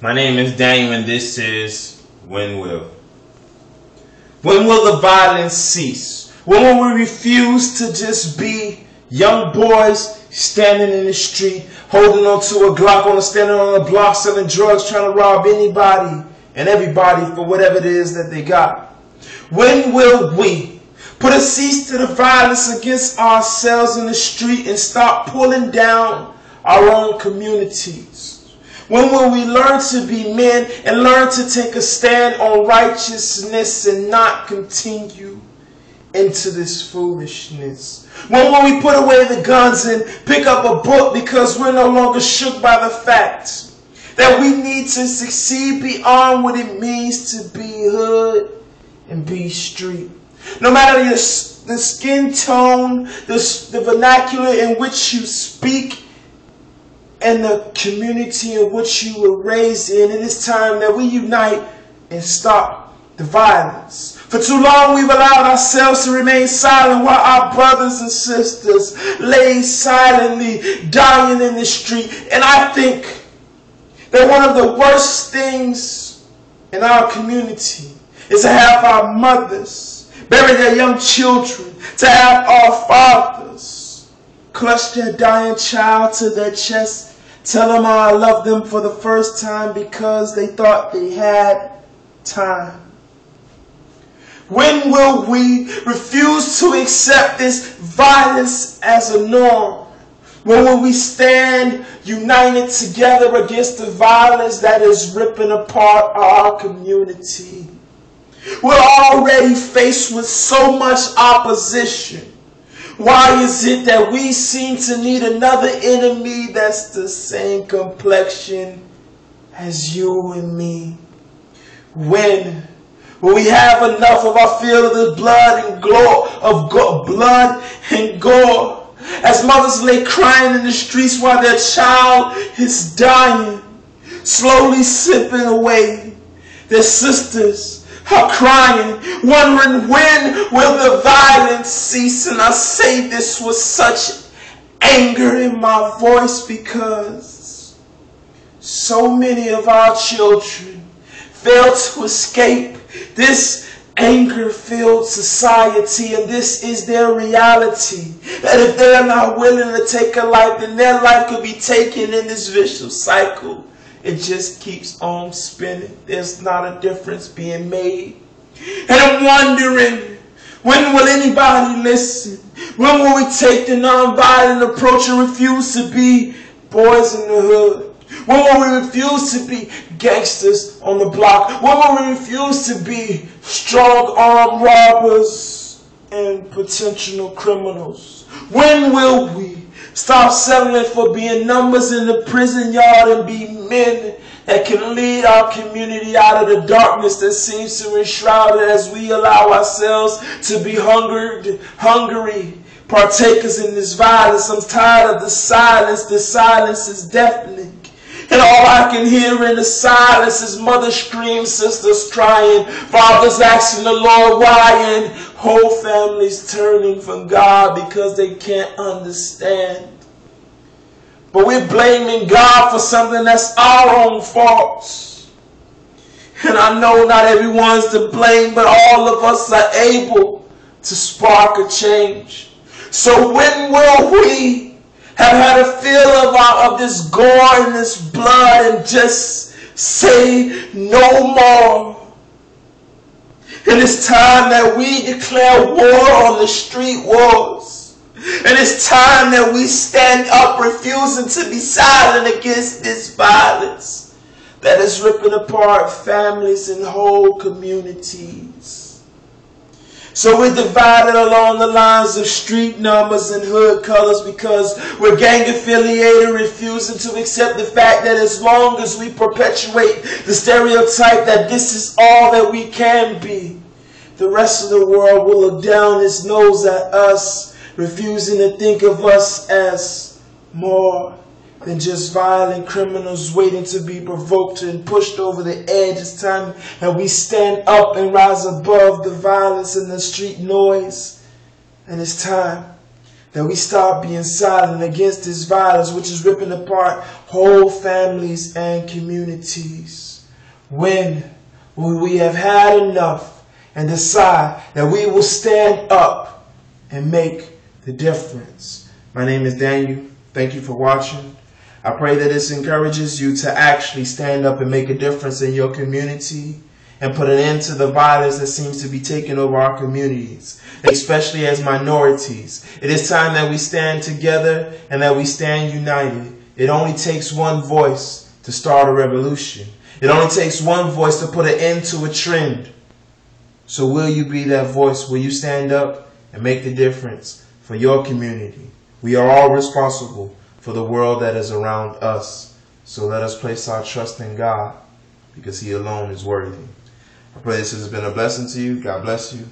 My name is Daniel and this is When Will. When will the violence cease? When will we refuse to just be young boys standing in the street, holding on to a Glock, standing on a block, selling drugs, trying to rob anybody and everybody for whatever it is that they got? When will we put a cease to the violence against ourselves in the street and stop pulling down our own communities? When will we learn to be men and learn to take a stand on righteousness and not continue into this foolishness? When will we put away the guns and pick up a book because we're no longer shook by the fact that we need to succeed beyond what it means to be hood and be street? No matter the skin tone, the vernacular in which you speak, and the community in which you were raised in, it is time that we unite and stop the violence. For too long we've allowed ourselves to remain silent while our brothers and sisters lay silently dying in the street. And I think that one of the worst things in our community is to have our mothers bury their young children, to have our fathers clutch their dying child to their chest, tell them I love them for the first time because they thought they had time. When will we refuse to accept this violence as a norm? When will we stand united together against the violence that is ripping apart our community? We're already faced with so much opposition. Why is it that we seem to need another enemy that's the same complexion as you and me? When will we have enough of our fill of the blood and gore as mothers lay crying in the streets while their child is dying, slowly slipping away? Their sisters are crying, wondering when will the violence cease. And I say this with such anger in my voice because so many of our children fail to escape this anger-filled society, and this is their reality. That if they are not willing to take a life, then their life could be taken in this vicious cycle. It just keeps on spinning. There's not a difference being made. And I'm wondering, when will anybody listen? When will we take the nonviolent approach and refuse to be boys in the hood? When will we refuse to be gangsters on the block? When will we refuse to be strong-armed robbers and potential criminals? When will we stop settling for being numbers in the prison yard and be men that can lead our community out of the darkness that seems to enshroud it as we allow ourselves to be hungry partakers in this violence? I'm tired of the silence. The silence is deafening. And all I can hear in the silence is mothers scream, sisters crying, fathers asking the Lord why, and whole families turning from God because they can't understand. But we're blaming God for something that's our own faults. And I know not everyone's to blame, but all of us are able to spark a change. So when will we have had a feel of this gore and this blood and just say no more? And it's time that we declare war on the street wars. And it's time that we stand up, refusing to be silent against this violence that is ripping apart families and whole communities. So we're divided along the lines of street numbers and hood colors because we're gang affiliated, refusing to accept the fact that as long as we perpetuate the stereotype that this is all that we can be, the rest of the world will look down its nose at us, refusing to think of us as more than just violent criminals waiting to be provoked and pushed over the edge. It's time that we stand up and rise above the violence and the street noise. And it's time that we stop being silent against this violence which is ripping apart whole families and communities. When will we have had enough and decide that we will stand up and make the difference? My name is Daniel. Thank you for watching. I pray that this encourages you to actually stand up and make a difference in your community and put an end to the violence that seems to be taking over our communities, especially as minorities. It is time that we stand together and that we stand united. It only takes one voice to start a revolution. It only takes one voice to put an end to a trend. So will you be that voice? Will you stand up and make the difference for your community? We are all responsible for the world that is around us. So let us place our trust in God because He alone is worthy. I pray this has been a blessing to you. God bless you.